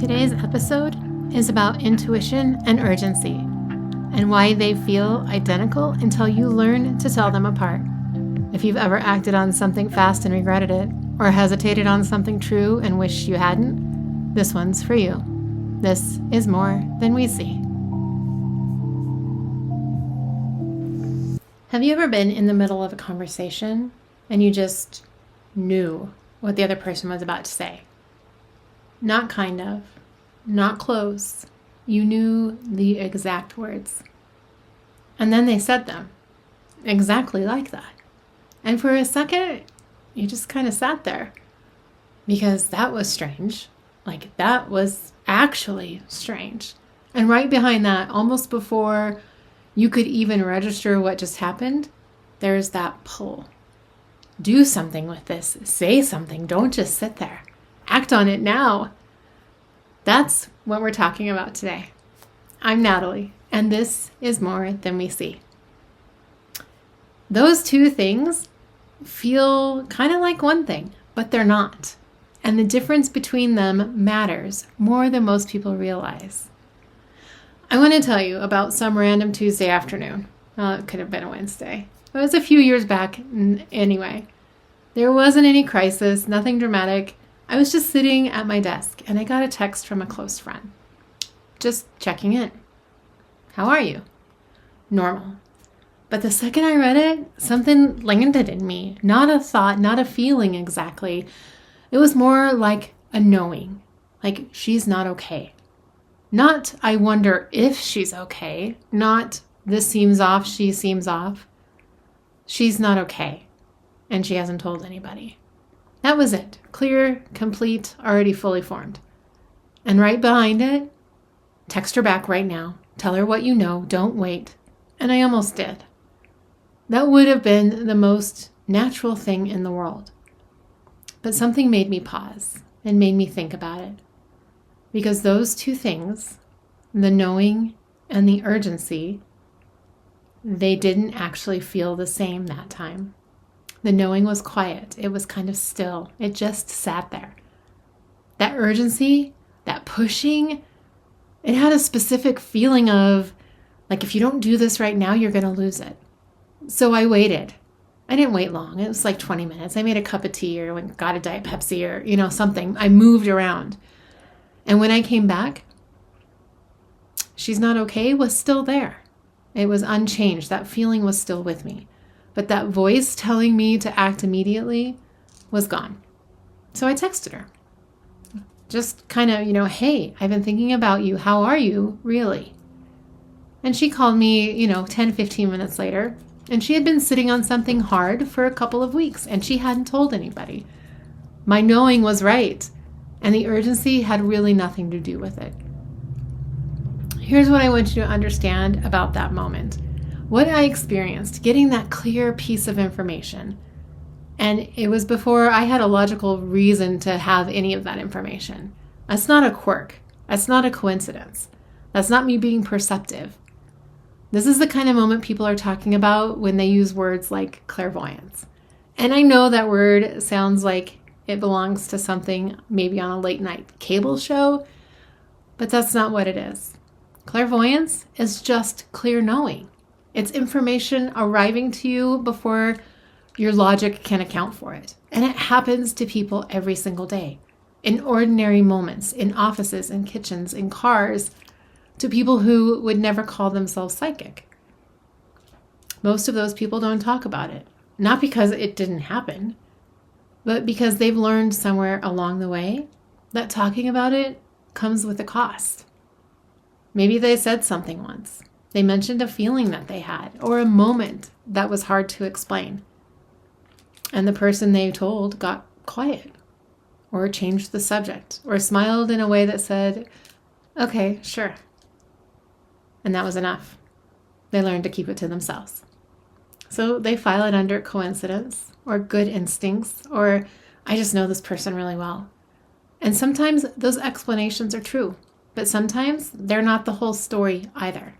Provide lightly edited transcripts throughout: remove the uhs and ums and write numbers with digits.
Today's episode is about intuition and urgency and why they feel identical until you learn to tell them apart. If you've ever acted on something fast and regretted it, or hesitated on something true and wish you hadn't, this one's for you. This is More Than We See. Have you ever been in the middle of a conversation and you just knew what the other person was about to say? Not kind of, not close. You knew the exact words. And then they said them exactly like that. And for a second, you just kind of sat there because that was strange. Like, that was actually strange. And right behind that, almost before you could even register what just happened, there's that pull. Do something with this. Say something. Don't just sit there. Act on it now. That's what we're talking about today. I'm Natalie, and this is More Than We See. Those two things feel kind of like one thing, but they're not. And the difference between them matters more than most people realize. I want to tell you about some random Tuesday afternoon. Well, it could have been a Wednesday. It was a few years back anyway. There wasn't any crisis, nothing dramatic. I was just sitting at my desk and I got a text from a close friend. Just checking in. How are you? Normal. But the second I read it, something landed in me. Not a thought, not a feeling exactly. It was more like a knowing. Like, she's not okay. Not, I wonder if she's okay. Not, this seems off, she seems off. She's not okay. And she hasn't told anybody. That was it. Clear, complete, already fully formed. And right behind it, text her back right now. Tell her what you know. Don't wait. And I almost did. That would have been the most natural thing in the world. But something made me pause and made me think about it. Because those two things, the knowing and the urgency, they didn't actually feel the same that time. The knowing was quiet. It was kind of still. It just sat there. That urgency, that pushing, it had a specific feeling of, like, if you don't do this right now, you're going to lose it. So I waited. I didn't wait long. It was like 20 minutes. I made a cup of tea or got a Diet Pepsi or, something. I moved around. And when I came back, she's not okay was still there. It was unchanged. That feeling was still with me. But that voice telling me to act immediately was gone. So I texted her. Just kind of, hey, I've been thinking about you. How are you, really? And she called me, 10, 15 minutes later. And she had been sitting on something hard for a couple of weeks. And she hadn't told anybody. My knowing was right. And the urgency had really nothing to do with it. Here's what I want you to understand about that moment. What I experienced, getting that clear piece of information. And it was before I had a logical reason to have any of that information. That's not a quirk. That's not a coincidence. That's not me being perceptive. This is the kind of moment people are talking about when they use words like clairvoyance. And I know that word sounds like it belongs to something maybe on a late night cable show, but that's not what it is. Clairvoyance is just clear knowing. It's information arriving to you before your logic can account for it. And it happens to people every single day. In ordinary moments, in offices, in kitchens, in cars, to people who would never call themselves psychic. Most of those people don't talk about it. Not because it didn't happen, but because they've learned somewhere along the way that talking about it comes with a cost. Maybe they said something once. They mentioned a feeling that they had or a moment that was hard to explain. And the person they told got quiet or changed the subject or smiled in a way that said, okay, sure. And that was enough. They learned to keep it to themselves. So they file it under coincidence or good instincts or I just know this person really well. And sometimes those explanations are true, but sometimes they're not the whole story either.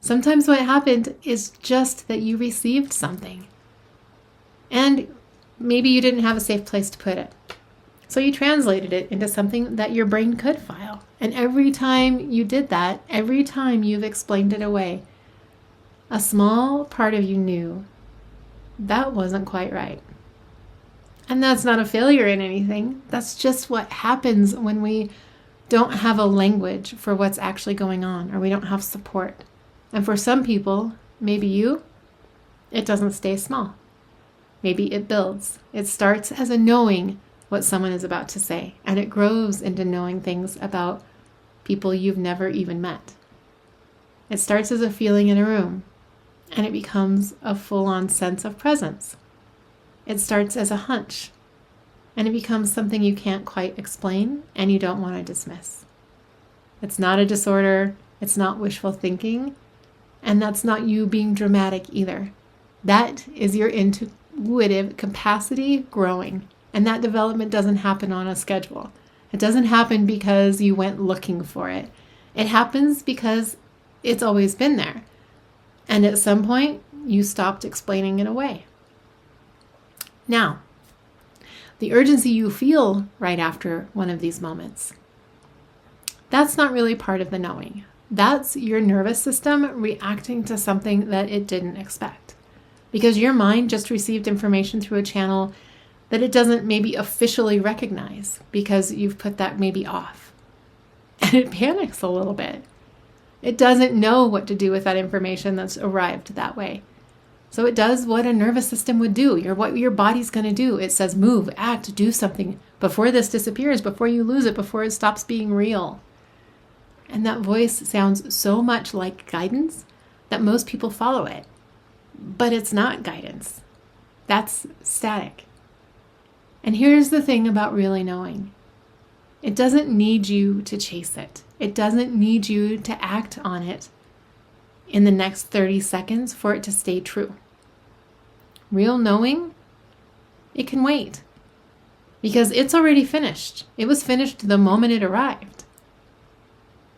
Sometimes what happened is just that you received something. And maybe you didn't have a safe place to put it. So you translated it into something that your brain could file. And every time you did that, every time you've explained it away, a small part of you knew that wasn't quite right. And that's not a failure in anything. That's just what happens when we don't have a language for what's actually going on, or we don't have support. And for some people, maybe you, it doesn't stay small. Maybe it builds. It starts as a knowing what someone is about to say, and it grows into knowing things about people you've never even met. It starts as a feeling in a room, and it becomes a full-on sense of presence. It starts as a hunch, and it becomes something you can't quite explain and you don't want to dismiss. It's not a disorder, it's not wishful thinking, and that's not you being dramatic either. That is your intuitive capacity growing, and that development doesn't happen on a schedule. It doesn't happen because you went looking for it. It happens because it's always been there. And at some point, you stopped explaining it away. Now, the urgency you feel right after one of these moments, that's not really part of the knowing. That's your nervous system reacting to something that it didn't expect. Because your mind just received information through a channel that it doesn't maybe officially recognize because you've put that maybe off. And it panics a little bit. It doesn't know what to do with that information that's arrived that way. So it does what a nervous system would do. What your body's going to do. It says move, act, do something before this disappears, before you lose it, before it stops being real. And that voice sounds so much like guidance that most people follow it. But it's not guidance. That's static. And here's the thing about really knowing. It doesn't need you to chase it. It doesn't need you to act on it in the next 30 seconds for it to stay true. Real knowing, it can wait because it's already finished. It was finished the moment it arrived.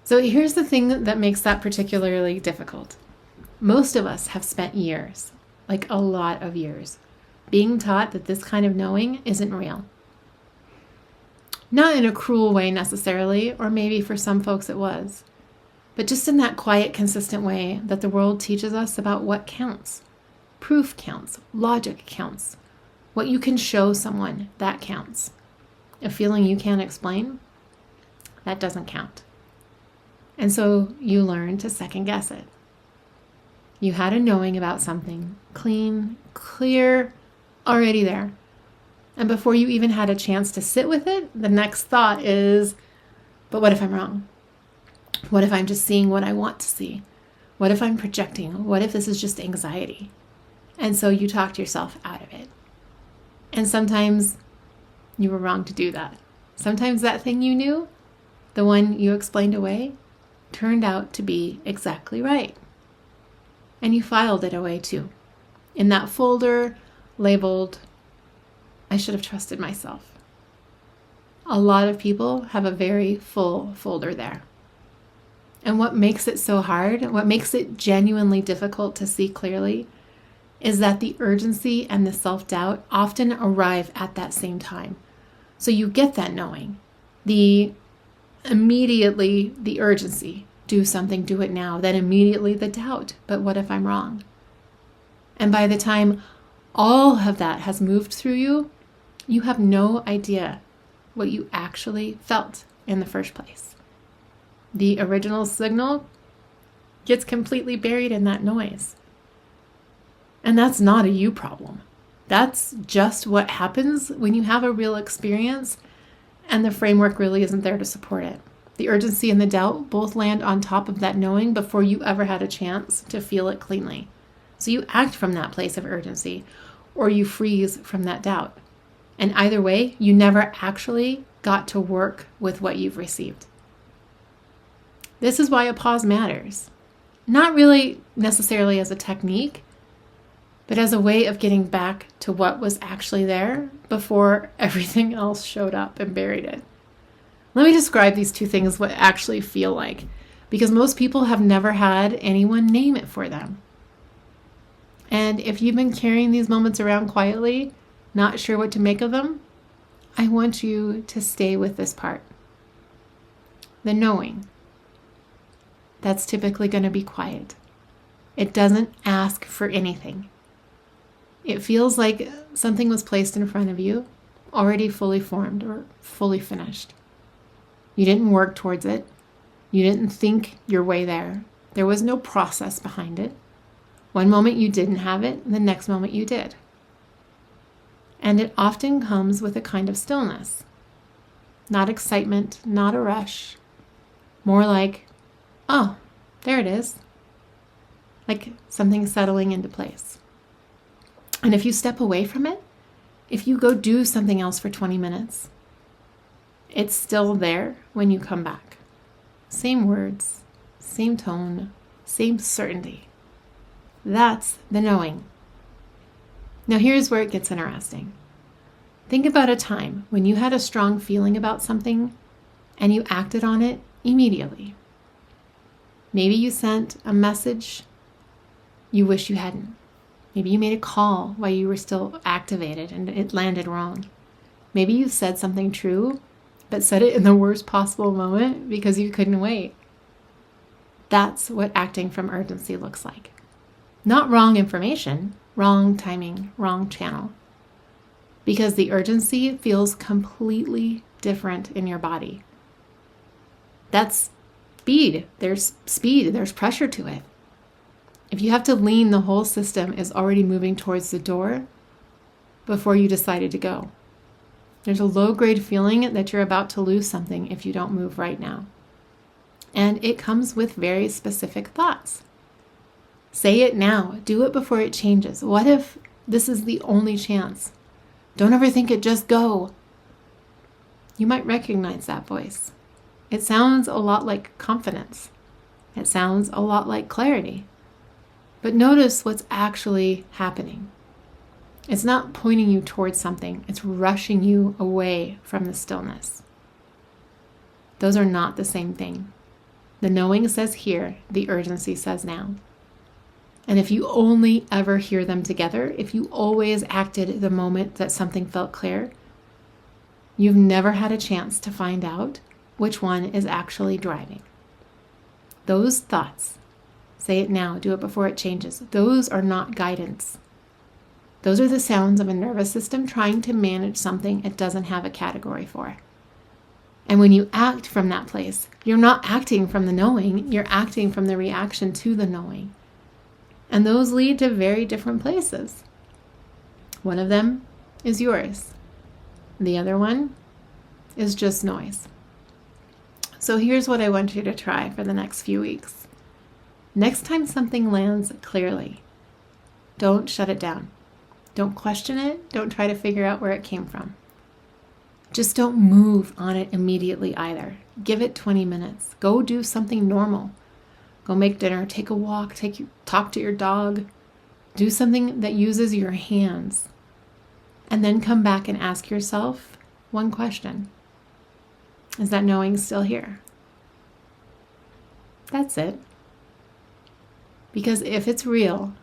So here's the thing that makes that particularly difficult. Most of us have spent years, like a lot of years, being taught that this kind of knowing isn't real. Not in a cruel way necessarily, or maybe for some folks it was, but just in that quiet, consistent way that the world teaches us about what counts. Proof counts, logic counts. What you can show someone, that counts. A feeling you can't explain, that doesn't count. And so you learn to second guess it. You had a knowing about something, clean, clear, already there. And before you even had a chance to sit with it, the next thought is, but what if I'm wrong? What if I'm just seeing what I want to see? What if I'm projecting? What if this is just anxiety? And so you talked yourself out of it. And sometimes you were wrong to do that. Sometimes that thing you knew, the one you explained away, turned out to be exactly right. And you filed it away too, in that folder labeled, I should have trusted myself. A lot of people have a very full folder there. And what makes it so hard, what makes it genuinely difficult to see clearly, is that the urgency and the self-doubt often arrive at that same time. So you get that knowing, immediately the urgency, do something, do it now, then immediately the doubt, but what if I'm wrong? And by the time all of that has moved through you, you have no idea what you actually felt in the first place. The original signal gets completely buried in that noise. And that's not a you problem. That's just what happens when you have a real experience and the framework really isn't there to support it. The urgency and the doubt both land on top of that knowing before you ever had a chance to feel it cleanly. So you act from that place of urgency, or you freeze from that doubt. And either way, you never actually got to work with what you've received. This is why a pause matters. Not really necessarily as a technique, but as a way of getting back to what was actually there before everything else showed up and buried it. Let me describe these two things, what actually feel like, because most people have never had anyone name it for them. And if you've been carrying these moments around quietly, not sure what to make of them, I want you to stay with this part. The knowing. That's typically going to be quiet. It doesn't ask for anything. It feels like something was placed in front of you, already fully formed or fully finished. You didn't work towards it. You didn't think your way there. There was no process behind it. One moment you didn't have it, the next moment you did. And it often comes with a kind of stillness. Not excitement, not a rush. More like, oh, there it is. Like something settling into place. And if you step away from it, if you go do something else for 20 minutes, it's still there when you come back. Same words, same tone, same certainty. That's the knowing. Now here's where it gets interesting. Think about a time when you had a strong feeling about something and you acted on it immediately. Maybe you sent a message you wish you hadn't. Maybe you made a call while you were still activated and it landed wrong. Maybe you said something true, but said it in the worst possible moment because you couldn't wait. That's what acting from urgency looks like. Not wrong information, wrong timing, wrong channel. Because the urgency feels completely different in your body. That's speed. There's pressure to it. If you have to lean, the whole system is already moving towards the door before you decided to go. There's a low-grade feeling that you're about to lose something if you don't move right now. And it comes with very specific thoughts. Say it now. Do it before it changes. What if this is the only chance? Don't overthink it, just go. You might recognize that voice. It sounds a lot like confidence. It sounds a lot like clarity. But notice what's actually happening. It's not pointing you towards something. It's rushing you away from the stillness. Those are not the same thing. The knowing says here, the urgency says now. And if you only ever hear them together, if you always acted the moment that something felt clear, you've never had a chance to find out which one is actually driving. Those thoughts, say it now, do it before it changes, those are not guidance. Those are the sounds of a nervous system trying to manage something it doesn't have a category for. And when you act from that place, you're not acting from the knowing, you're acting from the reaction to the knowing. And those lead to very different places. One of them is yours. The other one is just noise. So here's what I want you to try for the next few weeks. Next time something lands clearly, don't shut it down. Don't question it. Don't try to figure out where it came from. Just don't move on it immediately either. Give it 20 minutes. Go do something normal. Go make dinner, take a walk, talk to your dog. Do something that uses your hands. And then come back and ask yourself one question. Is that knowing still here? That's it. Because if it's real,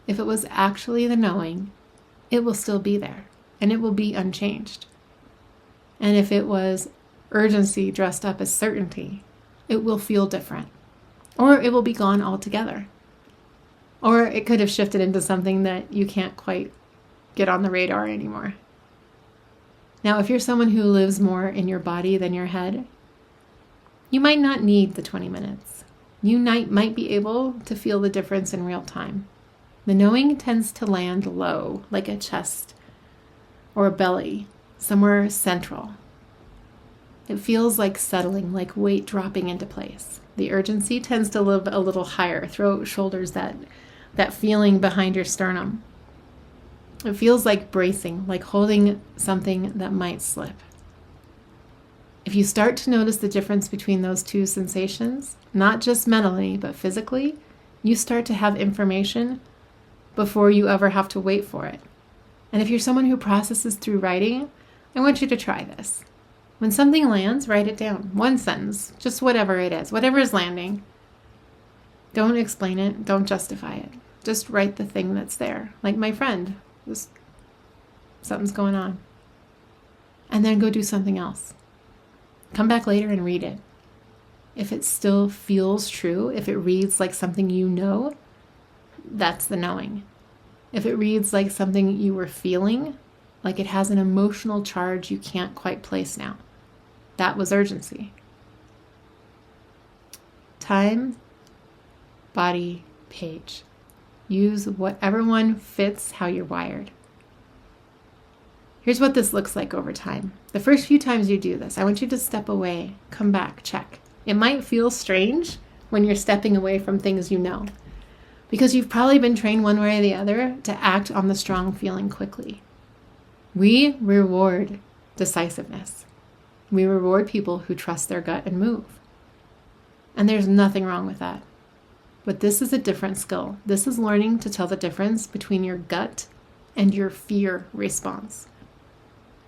if it was actually the knowing, it will still be there and it will be unchanged. And if it was urgency dressed up as certainty, it will feel different. Or it will be gone altogether. Or it could have shifted into something that you can't quite get on the radar anymore. Now, if you're someone who lives more in your body than your head, you might not need the 20 minutes. You might be able to feel the difference in real time. The knowing tends to land low, like a chest or a belly, somewhere central. It feels like settling, like weight dropping into place. The urgency tends to live a little higher, throat, shoulders, that feeling behind your sternum. It feels like bracing, like holding something that might slip. If you start to notice the difference between those two sensations, not just mentally, but physically, you start to have information before you ever have to wait for it. And if you're someone who processes through writing, I want you to try this. When something lands, write it down. One sentence, just whatever it is, whatever is landing. Don't explain it, don't justify it. Just write the thing that's there. Like my friend, just something's going on. and then go do something else. Come back later and read it. If it still feels true, if it reads like something you know, that's the knowing. If it reads like something you were feeling, like it has an emotional charge you can't quite place now, that was urgency. Time, body, page. Use whatever one fits how you're wired. Here's what this looks like over time. The first few times you do this, I want you to step away, come back, check. It might feel strange when you're stepping away from things you know, because you've probably been trained one way or the other to act on the strong feeling quickly. We reward decisiveness. We reward people who trust their gut and move. And there's nothing wrong with that. But this is a different skill. This is learning to tell the difference between your gut and your fear response,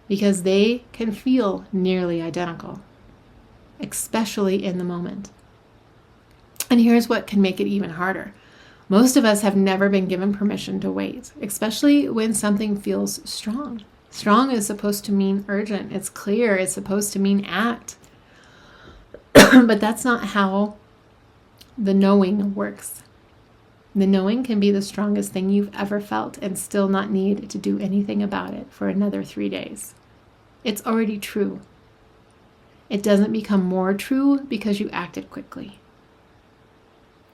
because they can feel nearly identical, especially in the moment. And here's what can make it even harder. Most of us have never been given permission to wait, especially when something feels strong. Strong is supposed to mean urgent. It's clear. It's supposed to mean act. But that's not how the knowing works. The knowing can be the strongest thing you've ever felt and still not need to do anything about it for another 3 days. It's already true. It doesn't become more true because you acted quickly.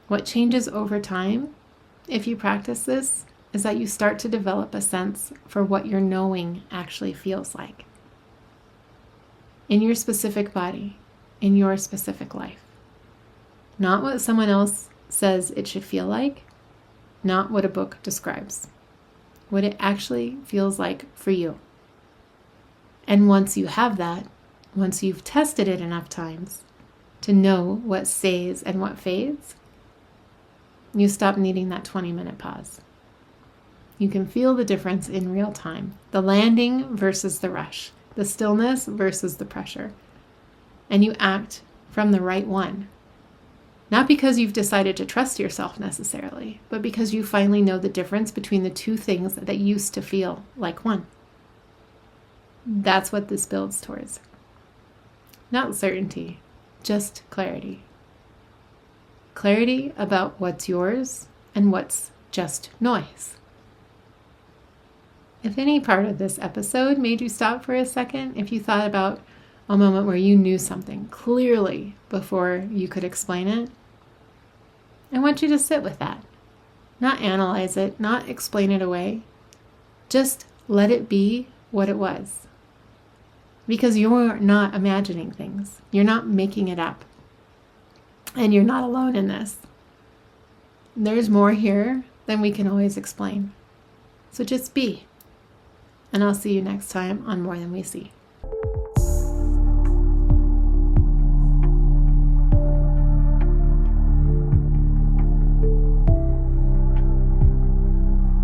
What changes over time, if you practice this, is that you start to develop a sense for what your knowing actually feels like. In your specific body, in your specific life. Not what someone else says it should feel like, not what a book describes. What it actually feels like for you. And once you have that, once you've tested it enough times to know what stays and what fades, you stop needing that 20-minute pause. You can feel the difference in real time. The landing versus the rush. The stillness versus the pressure. And you act from the right one. Not because you've decided to trust yourself necessarily, but because you finally know the difference between the two things that used to feel like one. That's what this builds towards. Not certainty, just clarity. Clarity about what's yours and what's just noise. If any part of this episode made you stop for a second, if you thought about a moment where you knew something clearly before you could explain it, I want you to sit with that. Not analyze it, not explain it away. Just let it be what it was. Because you're not imagining things. You're not making it up. And you're not alone in this. There's more here than we can always explain. So just be. And I'll see you next time on More Than We See.